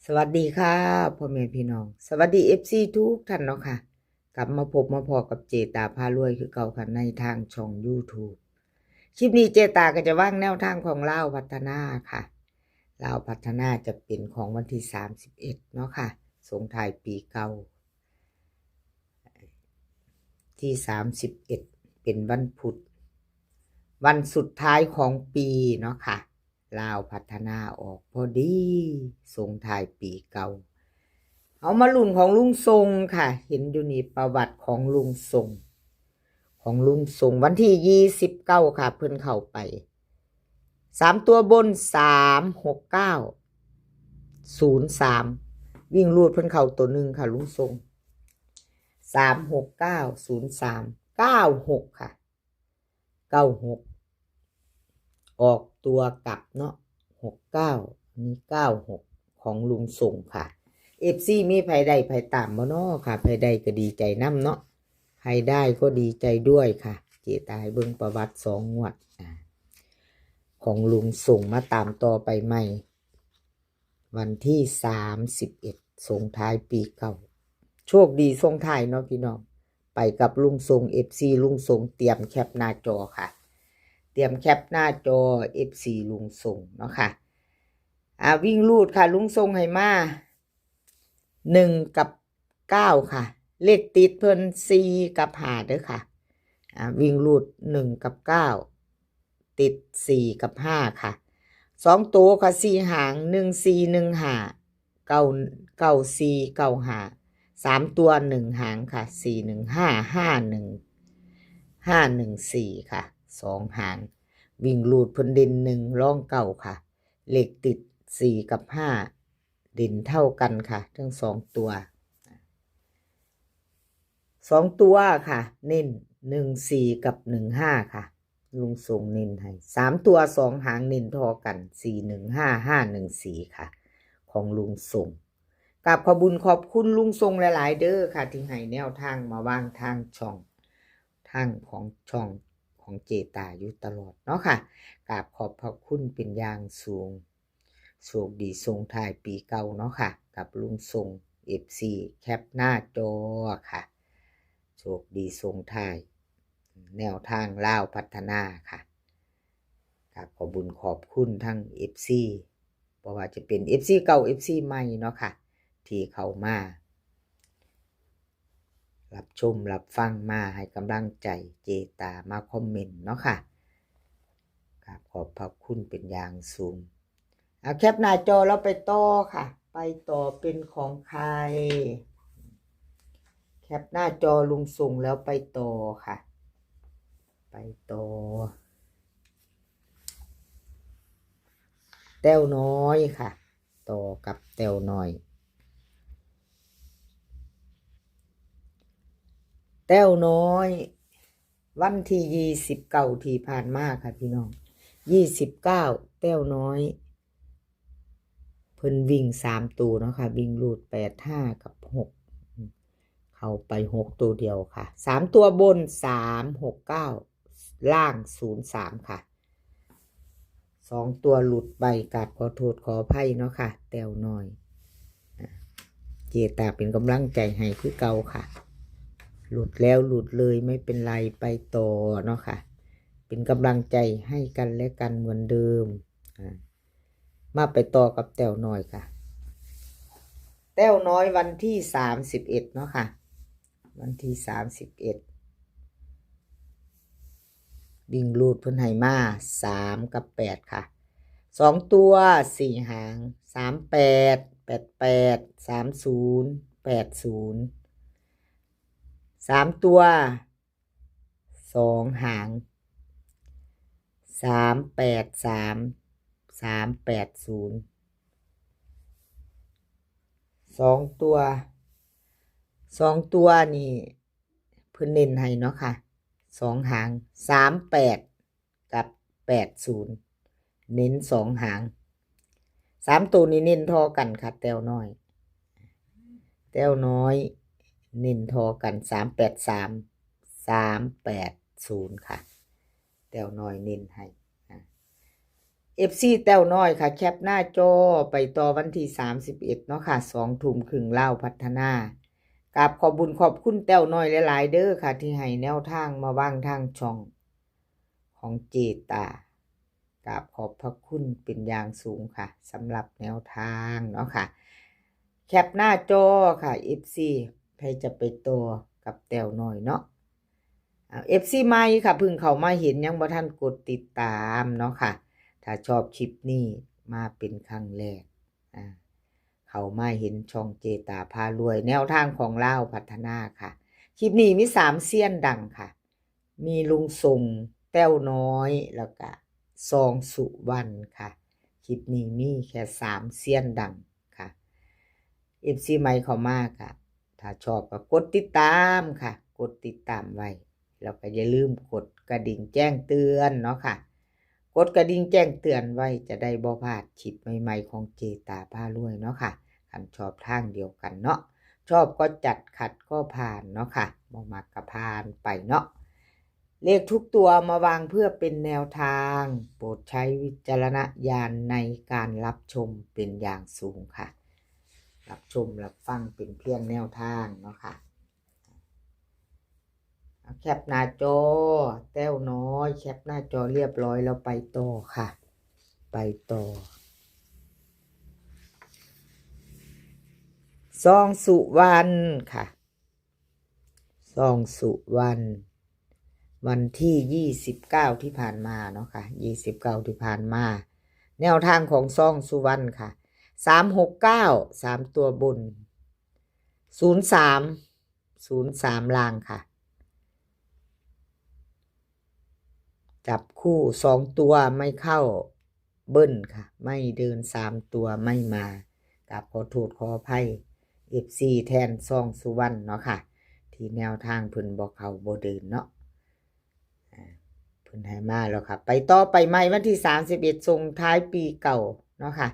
สวัสดีค่ะพ่อแม่พี่น้องสวัสดีFCทุกท่านเนาะค่ะกลับมาพบมาพอกับเจตาพารวยคือเก่าค่ะในทางช่อง YouTube คลิปนี้เจตาก็จะว่างแนวทางของลาวพัฒนาค่ะลาวพัฒนาจะเป็นของวันที่31เนาะค่ะส่งท้ายปีเก่าที่31เป็นวันพุธวันสุดท้ายของปีเนาะค่ะลาวพัฒนาออกพอดีส่งท้ายปีเก่าเอามาลุ่นของลุงทรงค่ะเห็นอยู่นี่ประวัติของลุงทรงวันที่29ค่ะเพิ่นเข้าไป3ตัวบน36903วิ่งรูดเพิ่นเข้าตัวหนึ่งค่ะลุงทรง3690396ค่ะ96ออกตัวกลับเนาะ69นี่96ของลุงทรงค่ะFC มีไผได้ไผตามบ่เนาะค่ะไผได้ก็ดีใจนำเนาะไผได้ก็ดีใจด้วยค่ะเจตายเบิ่งประวัติ2งวดของลุงส่งมาตามต่อไปใหม่วันที่31ส่งท้ายปีเก่าโชคดีส่งท้ายเนาะพี่น้องไปกับลุงส่ง FC ลุงส่งเตรียมแคปหน้าจอค่ะเตรียมแคปหน้าจอ FC ลุงส่งเนาะค่ะวิ่งรูดค่ะลุงส่งให้มา1กับ9ค่ะเลขติดเพิ่น4กับ5เด้อค่ะวิ่งรูด1กับ9ติด4กับ5ค่ะ2ตัวค่ะ4หาง1415 99495 3ตัว1หางค่ะ41551514ค่ะ2หางวิ่งรูดเพิ่นเด่น1ร่องเก่าค่ะเลขติด4กับ5เด่นเท่ากันค่ะทั้ง2ตัวค่ะเน้น14กับ15ค่ะลุงส่งเน้นให้3ตัว2หางเน้นทอกัน415514ค่ะของลุงส่งกับขอบุญขอบคุณลุงทรงหลายๆเด้อค่ะที่ให้แนวทางมาวางทางช่องทางของช่องของเจตาอยู่ตลอดเนาะค่ะกับขอบพระคุณเป็นอย่างสูงโชคดีส่งท้ายปีเก่าเนาะค่ะกับลุงทรง FC แคปหน้าจอค่ะโชคดีส่งท้ายแนวทางลาวพัฒนาค่ะกับขอบุญขอบคุณทั้ง FC เพราะว่าจะเป็น FC เก่า FC ใหม่เนาะค่ะที่เข้ามารับชมรับฟังมาให้กำลังใจเจตามาคอมเมนต์เนาะค่ะครับขอบพระคุณเป็นอย่างสูงแคปหน้าจอแล้วไปต่อค่ะไปต่อเป็นของใครแคปหน้าจอลุงส่งแล้วไปต่อค่ะไปต่อแต้วน้อยค่ะต่อกับแต้วน้อยแต้วน้อยวันที่29ที่ผ่านมาค่ะพี่น้อง29แต้วน้อยเพิ่นวิ่ง3ตัวเนาะค่ะวิ่งรูด85กับ6เข้าไป6ตัวเดียวค่ะ3ตัวบน369ล่าง03ค่ะ2ตัวหลุดไปกับขอโทษขออภัยเนาะค่ะแต้วน้อยเจตาเป็นกำลังใจให้คือเก่าค่ะหลุดแล้วหลุดเลยไม่เป็นไรไปต่อเนาะค่ะเป็นกำลังใจให้กันและกันเหมือนเดิมมาไปต่อกับแต้วน้อยค่ะแต้วน้อยวันที่31เนาะค่ะวันที่31วิ่งรูดเพิ่นให้มา3กับ8ค่ะ2ตัว4หาง38 88 30 80 3ตัว2หาง383 380 2ตัวนี่เพิ่นเน้นให้เนาะค่ะ2หาง38กับ80เน้น2หาง3ตัวนี้เน้นทอกันค่ะแต้วน้อยเน้นทอกัน383 380ค่ะแต้วน้อยเน้นให้ FC แต้วน้อยค่ะแคปหน้าจอไปต่อวันที่31เนาะค่ะ2 ทุ่มครึ่งลาวพัฒนากับขอบบุญขอบคุณแต้วน้อยหลายๆเด้อค่ะที่ให้แนวทางมาวางทางช่องของเจตากับขอบพระคุณเป็นอย่างสูงค่ะสำหรับแนวทางเนาะค่ะแคปหน้าจอค่ะ FC ใครจะไปตัวกับแต้วน้อยเนาะFC ใหม่ค่ะเพิ่งเข้ามาเห็นยังบ่ทันกดติดตามเนาะค่ะถ้าชอบคลิปนี้มาเป็นครั้งแรกเข้ามาเห็นช่องเจตาพารวยแนวทางของลาวพัฒนาค่ะคลิปนี้มี3เซียนดังค่ะมีลุงทรงแต้วน้อยแล้วก็ซองสุวรรณค่ะคลิปนี้มีแค่3เซียนดังค่ะ FC ใหม่เข้ามาค่ะถ้าชอบก็กดติดตามค่ะกดติดตามไว้แล้วก็อย่าลืมกดกระดิ่งแจ้งเตือนเนาะค่ะกดกระดิ่งแจ้งเตือนไว้จะได้บ่พลาดคลิปใหม่ๆของเจตาพารวยเนาะค่ะคันชอบทางเดียวกันเนาะชอบก็จัดขัดก็ผ่านเนาะค่ะบ่มักก็ผ่านไปเนาะเลขทุกตัวมาวางเพื่อเป็นแนวทางโปรดใช้วิจารณญาณในการรับชมเป็นอย่างสูงค่ะรับชมรับฟังเป็นเพียงแนวทางเนาะค่ะแคปหน้าจอแต้วน้อยแคปหน้าจอเรียบร้อยแล้วไปต่อค่ะไปต่อซองสุวรรณค่ะซองสุวรรณวันที่29ที่ผ่านมาเนาะค่ะ29ที่ผ่านมาแนวทางของซองสุวรรณค่ะ369 3ตัวบน03ล่างค่ะจับคู่2ตัวไม่เข้าเบิ้ลค่ะไม่เดิน3ตัวไม่มากับขอโทษขออภัย FC แทนซองสุวรรณเนาะค่ะที่แนวทางเพิ่นบ่เข้าบ่เดินเนาะเพิ่นให้มาแล้วค่ะไปต่อไปใหม่วันที่31ส่งท้ายปีเก่าเนาะค่ะ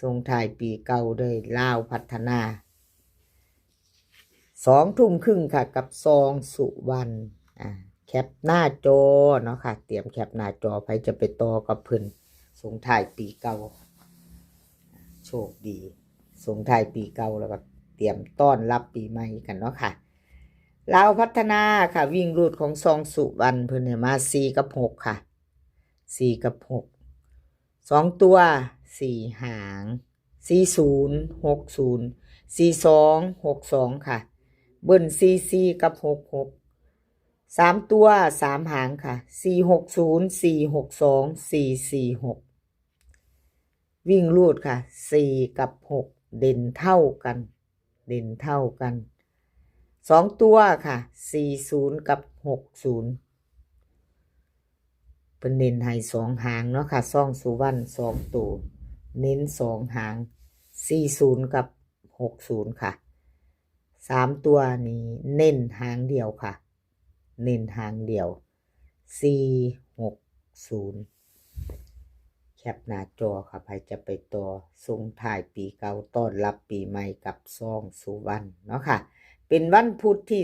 ส่งท้ายปีเก่าด้วยลาวพัฒนา2 ทุ่มครึ่งค่ะกับซองสุวรรณแคปหน้าจอเนาะค่ะเตรียมแคปหน้าจอไปจะไปต่อกับเพิ่นส่งท้ายปีเก่าโชคดีส่งท้ายปีเก่าแล้วก็เตรียมต้อนรับปีใหม่กันเนาะค่ะลาวพัฒนาค่ะวิ่งรูดของซองสุวรรณเพิ่นให้มา4กับ6ค่ะ4กับ6 2ตัว4หาง40 60 42 62ค่ะเบิ้ล44กับ66 3ตัว3หางค่ะ460 462 446วิ่งรูดค่ะ4กับ6เด่นเท่ากันเด่นเท่ากัน2ตัวค่ะ40กับ60เป็นเน้นให้2หางเนาะค่ะซองสุวรรณ2ตัวเน้น2หาง40กับ60ค่ะ3ตัวนี้เน้นหางเดียวค่ะเน้นหางเดียว460แคปหน้าจอค่ะใครจะไปต่อส่งท้ายปีเก่าต้อนรับปีใหม่กับซองสุวรรณเนาะค่ะเป็นวันพุธที่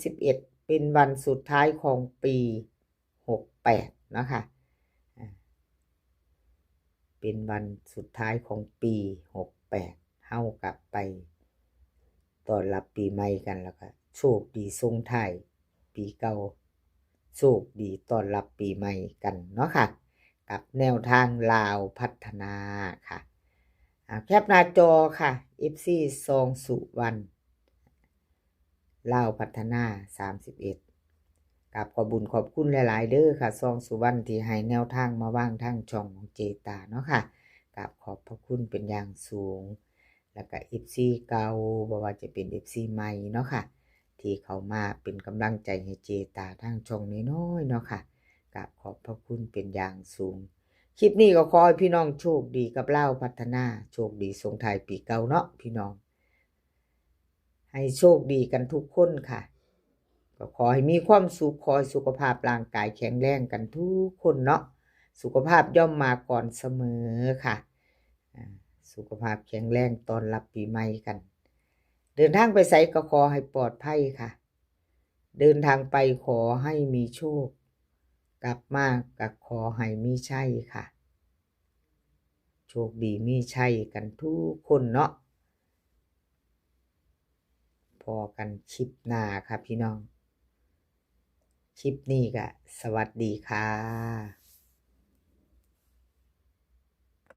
31เป็นวันสุดท้ายของปี68นะคะเป็นวันสุดท้ายของปี68เฮากลับไปต้อนรับปีใหม่กันแล้วก็โชคดีส่งท้ายปีเก่าโชคดีต้อนรับปีใหม่กันเนาะค่ะกับแนวทางลาวพัฒนาค่ะแคปหน้าจอค่ะ FC ซองสุวรรณลาวพัฒนา31กับขอบุญขอบคุณหลายๆเด้อค่ะซองสุวรรณที่ให้แนวทางมาวางทางช่องของเจตาเนาะค่ะกับขอบพระคุณเป็นอย่างสูงแล้วก็ FC เก่าบ่ว่าจะเป็น FC ใหม่เนาะค่ะที่เข้ามาเป็นกำลังใจให้เจตาทางช่องน้อยๆเนาะค่ะกับขอบพระคุณเป็นอย่างสูงคลิปนี้ก็ขอให้พี่น้องโชคดีกับลาวพัฒนาโชคดีส่งท้ายปีเก่าเนาะพี่น้องให้โชคดีกันทุกคนค่ะก็ขอให้มีความสุขขอให้สุขภาพร่างกายแข็งแรงกันทุกคนเนาะสุขภาพย่อมมาก่อนเสมอค่ะสุขภาพแข็งแรงต้อนรับปีใหม่กันเดินทางไปไสก็ขอให้ปลอดภัยค่ะเดินทางไปขอให้มีโชคกลับมาก็ขอให้มีชัยค่ะ ชคดีมีชัยกันทุกคนเนาะพอกันคลิปหน้าครับพี่น้องคลิปนี้ก็สวัสดีค่ะ